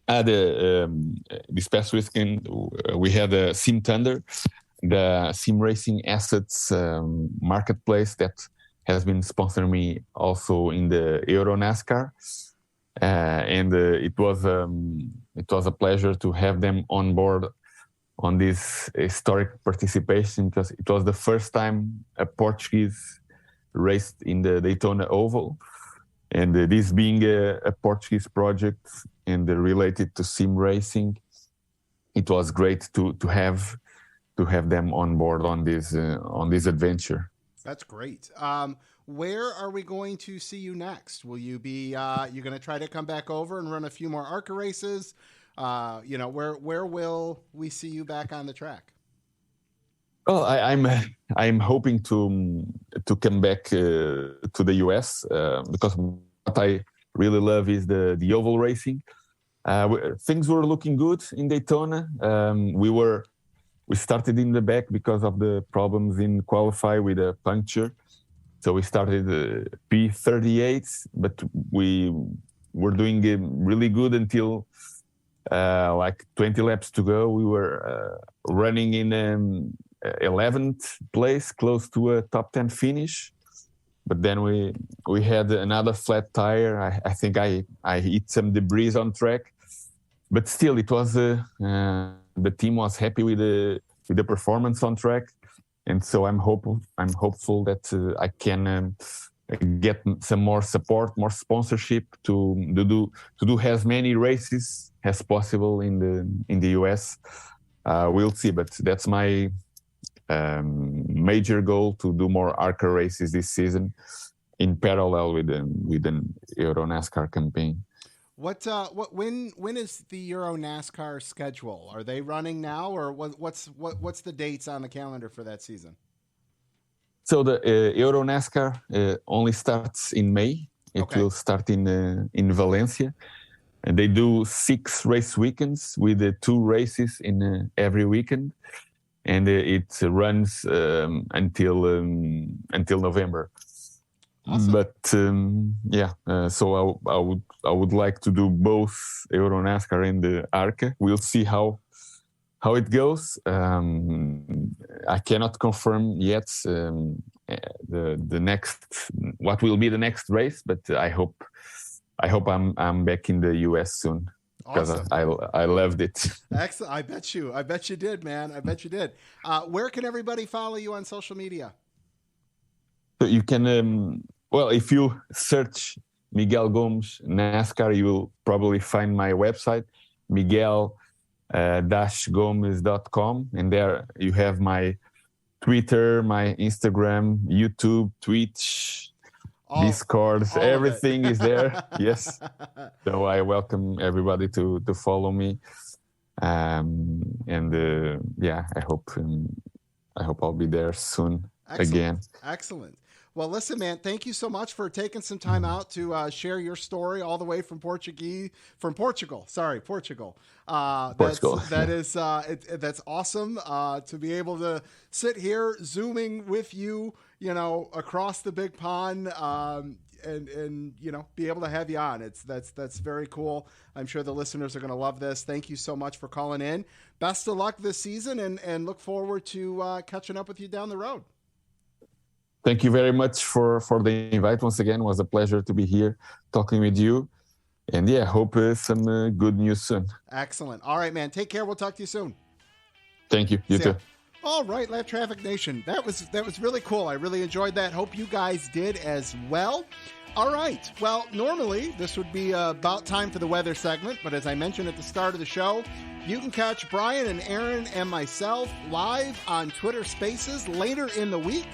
This past weekend, we had a Sim Thunder, the sim racing assets marketplace that has been sponsoring me also in the Euro NASCAR, and it was a pleasure to have them on board on this historic participation, because it was the first time a Portuguese raced in the Daytona Oval, and this being a Portuguese project and related to sim racing, it was great to have them on board on this adventure. That's great. Where are we going to see you next? Will you be you're going to try to come back over and run a few more ARCA races? Where will we see you back on the track? Well, I'm hoping to come back to the US because what I really love is the oval racing. Things were looking good in Daytona. We started in the back because of the problems in qualify with a puncture. So we started P38, but we were doing really good until like 20 laps to go. We were running in 11th place, close to a top 10 finish. But then we had another flat tire. I think I hit some debris on track. But still, it was the team was happy with the performance on track, and so I'm hopeful that I can get some more support, more sponsorship to do as many races as possible in the US. We'll see, but that's my major goal, to do more ARCA races this season in parallel with an Euro NASCAR campaign. When is the Euro NASCAR schedule? Are they running now, or what's the dates on the calendar for that season? So the Euro NASCAR only starts in May. It will start in Valencia, and they do 6 race weekends with 2 races in every weekend, and it runs until November. Awesome. But so I would like to do both Euro NASCAR and the ARCA. We'll see how it goes. I cannot confirm yet the next what will be the next race, but I hope I hope I'm back in the US soon because Awesome. I loved it. Excellent. I bet you did, man. I bet you did. Where can everybody follow you on social media? So you can, well, if you search Miguel Gomez NASCAR, you will probably find my website, miguel-gomez.com. And there you have my Twitter, my Instagram, YouTube, Twitch, Discord, everything is there. Yes. So I welcome everybody to follow me. Yeah, I hope I'll be there soon. Excellent. Again. Excellent. Well, listen, man, thank you so much for taking some time out to share your story all the way from Portugal. Sorry, Portugal. Portugal. That's awesome to be able to sit here Zooming with you, across the big pond, and be able to have you on. That's very cool. I'm sure the listeners are going to love this. Thank you so much for calling in. Best of luck this season, and look forward to catching up with you down the road. Thank you very much for the invite once again. It was a pleasure to be here talking with you. And yeah, hope some good news soon. Excellent. All right, man. Take care. We'll talk to you soon. Thank you. You too. All right, Lap Traffic Nation. That was really cool. I really enjoyed that. Hope you guys did as well. All right. Well, normally this would be about time for the weather segment, but as I mentioned at the start of the show, you can catch Brian and Aaron and myself live on Twitter Spaces later in the week,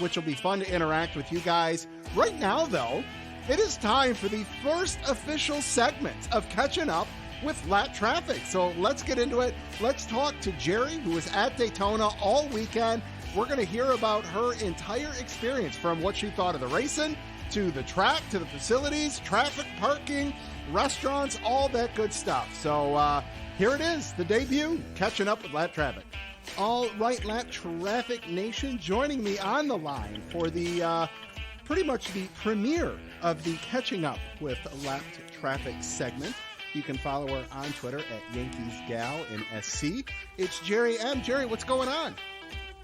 which will be fun to interact with you guys. Right now, though, it is time for the first official segment of Catching Up with Lap Traffic. So let's get into it. Let's talk to Geri, who was at Daytona all weekend. We're going to hear about her entire experience, from what she thought of the racing, to the track, to the facilities, traffic, parking, restaurants, all that good stuff. So here it is, the debut, Catching Up with Lap Traffic. All right, Lap Traffic Nation, joining me on the line for the pretty much the premiere of the Catching Up with Lap Traffic segment. You can follow her on Twitter at YankeesGal in SC. It's Geri M. Geri, what's going on?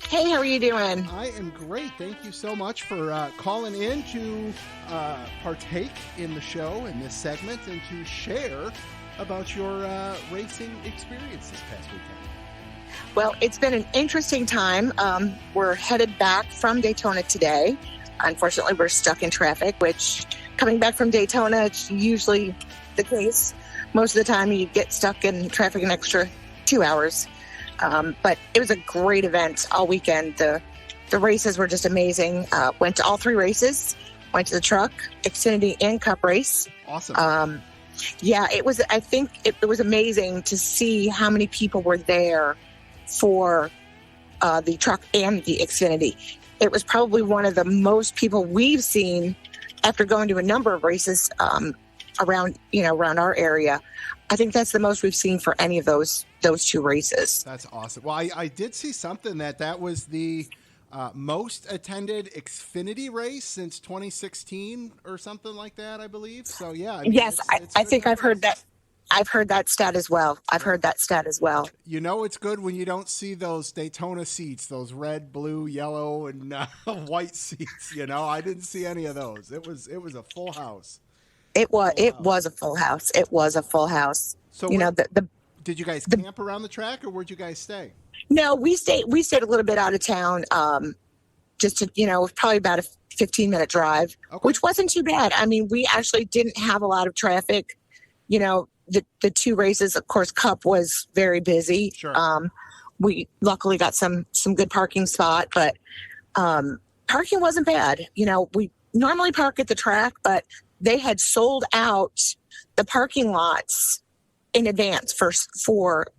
Hey, how are you doing? I am great. Thank you so much for calling in to partake in the show in this segment and to share about your racing experience this past weekend. Well, it's been an interesting time. We're headed back from Daytona today. Unfortunately, we're stuck in traffic, which coming back from Daytona, it's usually the case. Most of the time you get stuck in traffic an extra 2 hours. But it was a great event all weekend. The races were just amazing. Went to all 3 races, went to the truck, Xfinity, and Cup race. Awesome. Yeah, I think it was amazing to see how many people were there for the truck and the Xfinity. It was probably one of the most people we've seen after going to a number of races around our area. I think that's the most we've seen for any of those 2 races. That's awesome. Well, I did see something that was the most attended Xfinity race since 2016 or something like that, I believe. So yeah. I mean, yes, I think I've heard that. I've heard that stat as well. It's good when you don't see those Daytona seats, those red, blue, yellow, and white seats. I didn't see any of those. It was a full house. It was a full house. It was a full house. So did you guys camp around the track, or where'd you guys stay? No, we stayed a little bit out of town. Just to, probably about a 15-minute drive, which wasn't too bad. I mean, we actually didn't have a lot of traffic. The 2 races, of course, Cup was very busy. Sure. We luckily got some good parking spot, but parking wasn't bad. We normally park at the track, but they had sold out the parking lots in advance for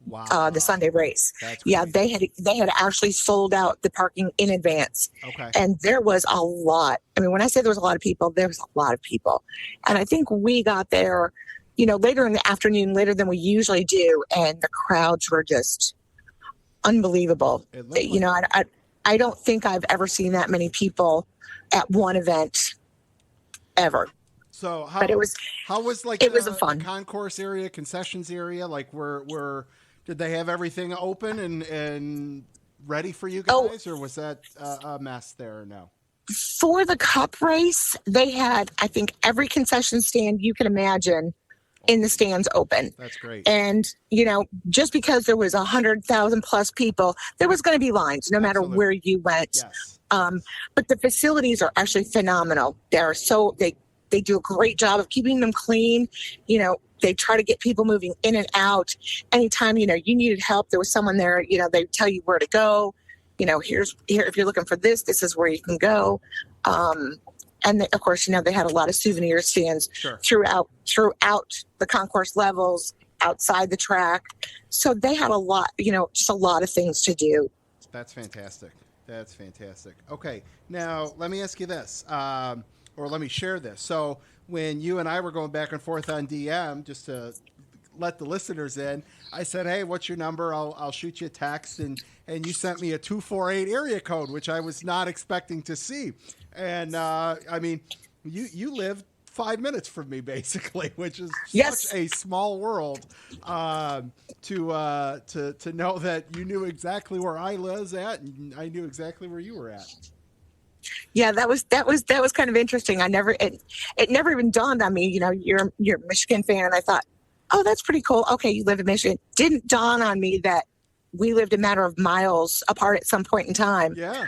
the Sunday race. Yeah, they had actually sold out the parking in advance. Okay. And there was a lot. I mean, when I say there was a lot of people, there was a lot of people. And I think we got there later in the afternoon, later than we usually do, and the crowds were just unbelievable. I don't think I've ever seen that many people at one event ever. So it was the fun concourse area, concessions area? Like, did they have everything open and ready for you guys, or was that a mess there? Or no? For the Cup race, they had, I think, every concession stand you can imagine in the stands open. That's great. And, just because there was 100,000 plus people, there was going to be lines no matter Absolutely. where you went. Yes. But the facilities are actually phenomenal. They do a great job of keeping them clean. They try to get people moving in and out. Anytime, you needed help, there was someone there, they tell you where to go. Here, if you're looking for this is where you can go. And of course, they had a lot of souvenir stands throughout the concourse levels, outside the track. So they had a lot, just a lot of things to do. That's fantastic. Okay, now let me ask you this, or let me share this. So when you and I were going back and forth on DM, just to let the listeners in, I said, hey, what's your number? I'll shoot you a text. And you sent me a 248 area code, which I was not expecting to see. And you live 5 minutes from me, basically, which is such a small world to know that you knew exactly where I was at, and I knew exactly where you were at. Yeah, that was kind of interesting. It never even dawned on me. You're a Michigan fan, and I thought, oh, that's pretty cool. Okay, you live in Michigan. Didn't dawn on me that we lived a matter of miles apart at some point in time. Yeah.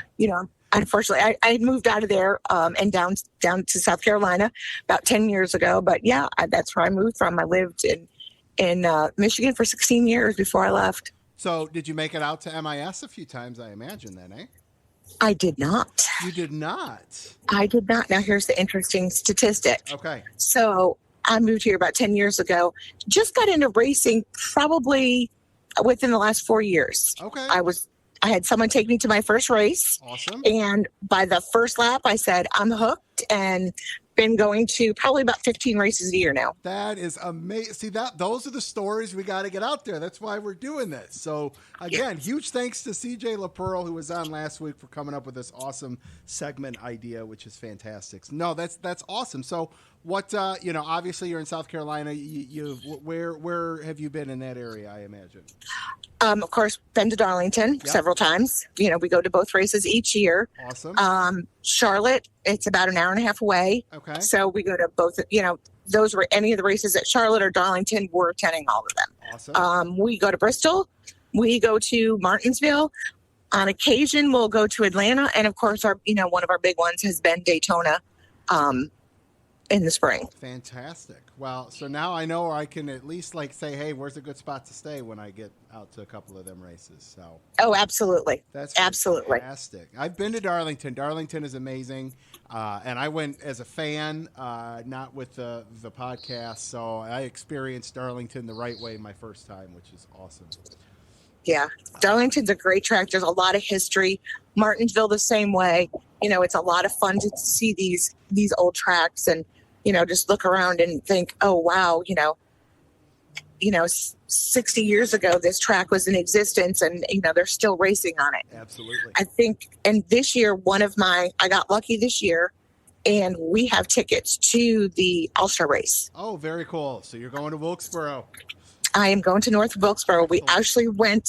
Unfortunately, I moved out of there and down to South Carolina about 10 years ago. But yeah, that's where I moved from. I lived in Michigan for 16 years before I left. So did you make it out to MIS a few times, I imagine, then, eh? I did not. You did not? I did not. Now, here's the interesting statistic. Okay. So I moved here about 10 years ago. Just got into racing probably within the last 4 years. Okay. I had someone take me to my first race. Awesome. And by the first lap, I said, I'm hooked, and been going to probably about 15 races a year now. That is amazing. See, those are the stories we got to get out there. That's why we're doing this. So again, huge thanks to CJ LaPearl, who was on last week, for coming up with this awesome segment idea, which is fantastic. No, that's awesome. So what, obviously you're in South Carolina. Where have you been in that area, I imagine? Of course, been to Darlington several times. We go to both races each year. Awesome. Charlotte, it's about an hour and a half away. Okay. So we go to both, those were any of the races at Charlotte or Darlington, we're attending all of them. Awesome. We go to Bristol. We go to Martinsville. On occasion, we'll go to Atlanta. And of course, one of our big ones has been Daytona in the spring. Fantastic. Well, so now I know I can at least say, hey, where's a good spot to stay when I get out to a couple of them races. So. Oh, absolutely. That's absolutely fantastic. I've been to Darlington. Darlington is amazing. And I went as a fan, not with the podcast. So I experienced Darlington the right way my first time, which is awesome. Yeah. Darlington's a great track. There's a lot of history. Martinsville the same way. It's a lot of fun to see these old tracks and, just look around and think, oh, wow, 60 years ago, this track was in existence and, they're still racing on it. Absolutely. I think, and this year, I got lucky this year, and we have tickets to the All-Star race. Oh, very cool. So you're going to Wilkesboro. I am going to North Wilkesboro. We actually went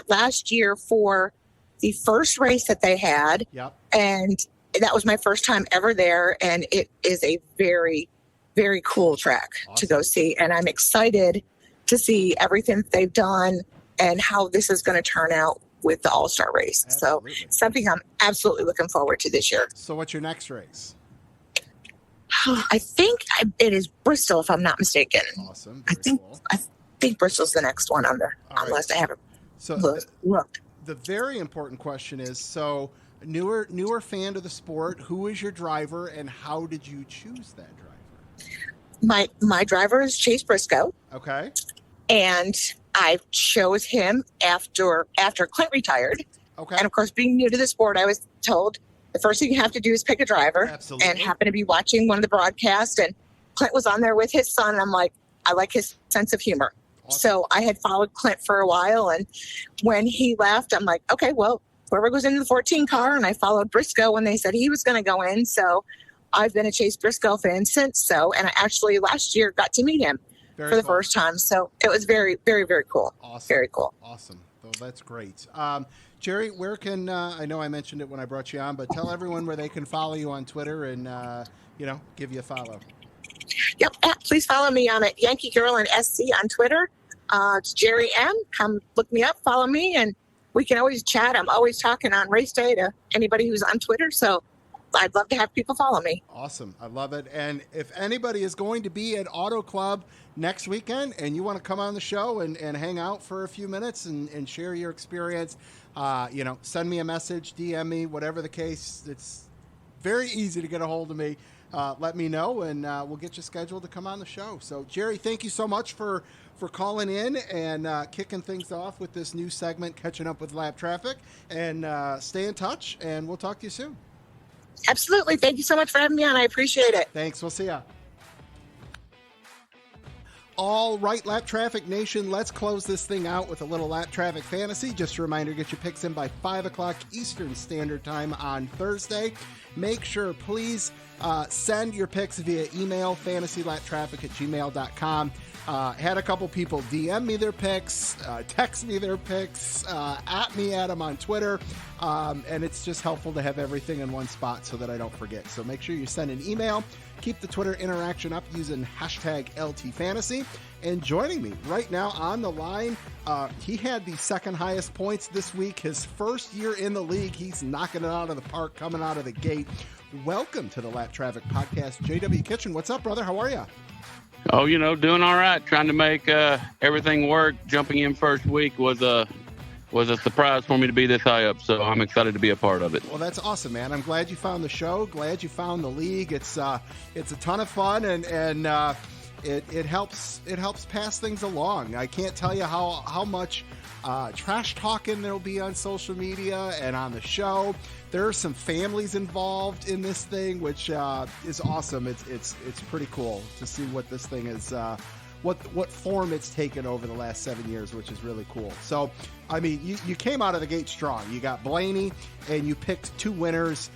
last year for the first race that they had. Yep. And that was my first time ever there. And it is a very, very cool track to go see. And I'm excited to see everything that they've done and how this is going to turn out with the All-Star race. Absolutely. So something I'm absolutely looking forward to this year. So what's your next race? I think it is Bristol, if I'm not mistaken. Awesome. I think Bristol's the next one on there, unless I haven't looked. The very important question is, so newer fan of the sport, who is your driver and how did you choose that driver? My driver is Chase Briscoe. Okay. And I chose him after Clint retired. Okay. And of course, being new to the sport, I was told the first thing you have to do is pick a driver. Absolutely. And happened to be watching one of the broadcasts, and Clint was on there with his son. And I'm like, I like his sense of humor. Awesome. So I had followed Clint for a while. And when he left, I'm like, okay, well, whoever goes into the 14 car. And I followed Briscoe when they said he was going to go in. So I've been a Chase Briscoe fan since. And I actually last year got to meet him for the first time. So it was very, very, very cool. Awesome. Very cool. Awesome. Well, that's great. Geri, where can, I know I mentioned it when I brought you on, but tell everyone where they can follow you on Twitter and, give you a follow. Yep. Please follow me on at Yankee Girl and SC on Twitter. It's Geri M. Come look me up, follow me, and we can always chat. I'm always talking on race day to anybody who's on Twitter. So I'd love to have people follow me. Awesome. I love it. And if anybody is going to be at Auto Club next weekend and you want to come on the show and hang out for a few minutes and share your experience, send me a message, DM me, whatever the case. It's very easy to get a hold of me. Let me know, and we'll get you scheduled to come on the show. So, Geri, thank you so much for calling in and kicking things off with this new segment, Catching Up with Lap Traffic. And stay in touch, and we'll talk to you soon. Absolutely. Thank you so much for having me on. I appreciate it. Thanks. We'll see ya. All right, Lap Traffic Nation, let's close this thing out with a little Lap Traffic fantasy. Just a reminder, get your picks in by 5 o'clock Eastern Standard Time on Thursday. Make sure, please, send your picks via email, fantasylaptraffic@gmail.com. Had a couple people DM me their picks, text me their picks, at them on Twitter, and it's just helpful to have everything in one spot so that I don't forget. So make sure you send an email. Keep the Twitter interaction up using hashtag LTFantasy. And joining me right now on the line, he had the second highest points this week. His first year in the league. He's knocking it out of the park, coming out of the gate. Welcome to the Lap Traffic Podcast, JW Kitchen. What's up, brother? How are you? Oh, doing all right. Trying to make everything work. Jumping in first week was a surprise for me to be this high up, so I'm excited to be a part of it. Well, that's awesome, man. I'm glad you found the show. Glad you found the league. It's a ton of fun, and it helps pass things along. I can't tell you how much trash talking there'll be on social media and on the show. There are some families involved in this thing, which is awesome. It's pretty cool to see what this thing is, what form it's taken over the last 7 years, which is really cool. So, I mean, you came out of the gate strong. You got Blaney, and you picked two winners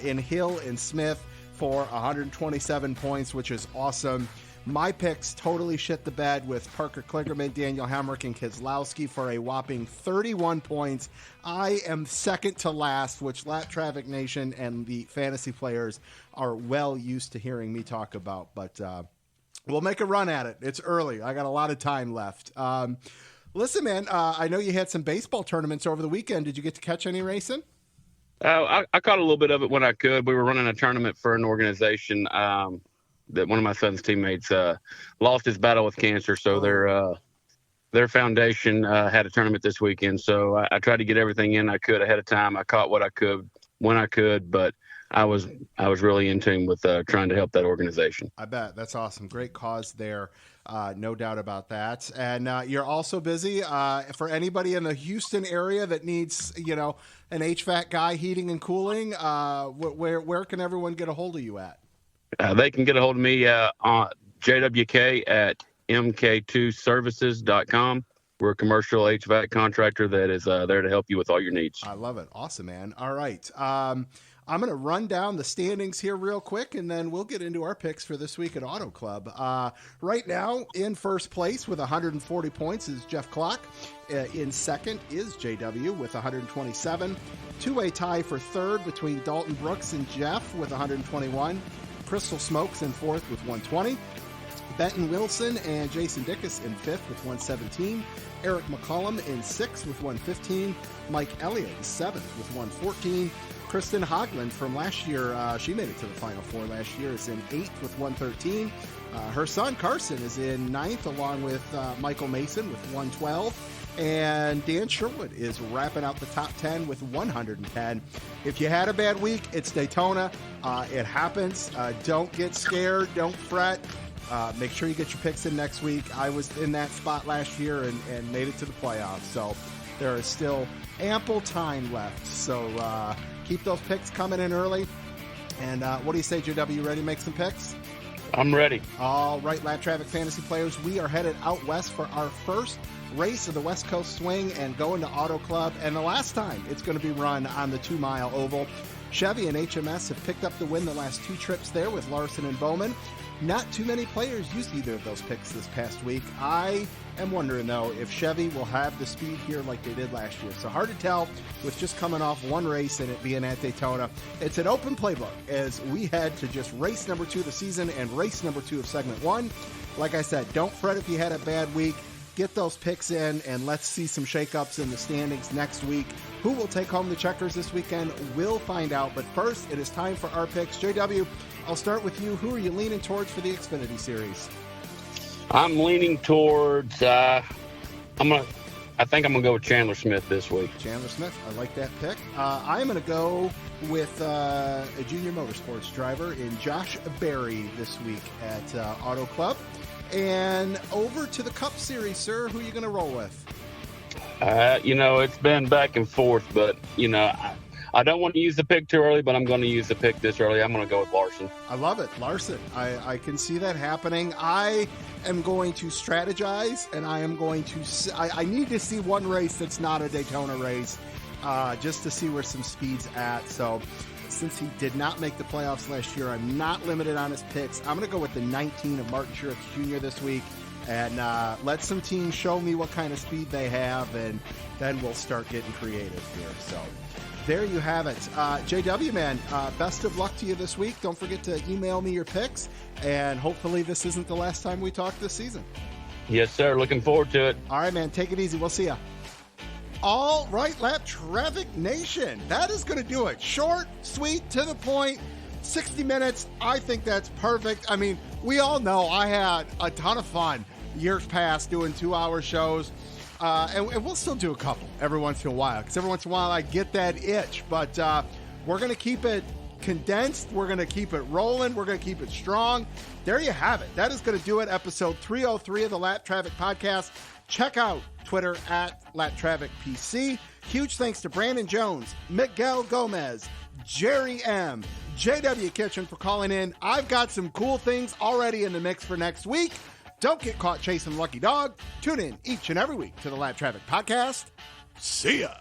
in Hill and Smith for 127 points, which is awesome. My picks totally shit the bed with Parker Kligerman, Daniel Hemrick, and Keselowski for a whopping 31 points. I am second to last, which Lap Traffic Nation and the fantasy players are well used to hearing me talk about. But we'll make a run at it. It's early. I got a lot of time left. Listen, man, I know you had some baseball tournaments over the weekend. Did you get to catch any racing? I caught a little bit of it when I could. We were running a tournament for an organization that one of my son's teammates lost his battle with cancer, so their foundation had a tournament this weekend. So I tried to get everything in I could ahead of time. I caught what I could when I could, but I was really in tune with trying to help that organization. I bet. That's awesome. Great cause there. No doubt about that. And you're also busy. For anybody in the Houston area that needs, an HVAC guy, heating and cooling, where can everyone get a hold of you at? They can get a hold of me on JWK at mk2services.com. We're a commercial HVAC contractor that is there to help you with all your needs. I love it. Awesome, man. All right. I'm going to run down the standings here real quick, and then we'll get into our picks for this week at Auto Club. Right now, in first place with 140 points is Jeff Clock. In second is JW with 127. Two-way tie for third between Dalton Brooks and Jeff with 121. Crystal Smokes in fourth with 120. Benton Wilson and Jason Dickus in fifth with 117. Eric McCollum in sixth with 115. Mike Elliott in seventh with 114. Kristen Hogland from last year, she made it to the Final Four last year, is in eighth with 113. Her son Carson is in ninth along with Michael Mason with 112. And Dan Sherwood is wrapping out the top 10 with 110. If you had a bad week, it's Daytona. It happens. Don't get scared. Don't fret. Make sure you get your picks in next week. I was in that spot last year and made it to the playoffs. So there is still ample time left. So keep those picks coming in early. And what do you say, JW? You ready to make some picks? I'm ready. All right, Lap Traffic Fantasy players, we are headed out west for our first race of the West Coast Swing and going to Auto Club. And the last time it's going to be run on the 2-mile oval. Chevy and HMS have picked up the win the last two trips there with Larson and Bowman. Not too many players used either of those picks this past week. I am wondering, though, if Chevy will have the speed here like they did last year. So hard to tell with just coming off one race and it being at Daytona. It's an open playbook as we head to just race number 2 of the season and race number 2 of segment 1. Like I said, don't fret if you had a bad week. Get those picks in, and let's see some shakeups in the standings next week. Who will take home the checkers this weekend? We'll find out. But first, it is time for our picks. JW, I'll start with you. Who are you leaning towards for the Xfinity Series? I'm leaning towards. I think I'm gonna go with Chandler Smith this week. Chandler Smith, I like that pick. I'm going to go with a junior motorsports driver in Josh Berry this week at Auto Club. And over to the Cup Series, sir. Who are you going to roll with? It's been back and forth, but I don't want to use the pick too early, but I'm going to use the pick this early. I'm going to go with Larson. I love it. Larson. I can see that happening. I am going to strategize, and I am going to I need to see one race that's not a Daytona race just to see where some speed's at. So since he did not make the playoffs last year, I'm not limited on his picks. I'm going to go with the 19 of Martin Truex Jr. this week and let some teams show me what kind of speed they have, and then we'll start getting creative here. So there you have it. JW, man, best of luck to you this week. Don't forget to email me your picks, and hopefully this isn't the last time we talk this season. Yes, sir. Looking forward to it. All right, man. Take it easy. We'll see ya. All right, Lap Traffic Nation. That is going to do it. Short, sweet, to the point, 60 minutes. I think that's perfect. I mean, we all know I had a ton of fun years past doing 2-hour shows. And we'll still do a couple every once in a while, because every once in a while I get that itch. But we're going to keep it condensed. We're going to keep it rolling. We're going to keep it strong. There you have it. That is going to do it. Episode 303 of the Lap Traffic Podcast. Check out Twitter at Lap Traffic PC. Huge thanks to Brandon Jones, Miguel Gomez, Geri M, JW Kitchen for calling in. I've got some cool things already in the mix for next week. Don't get caught chasing Lucky Dog. Tune in each and every week to the Lap Traffic Podcast. See ya.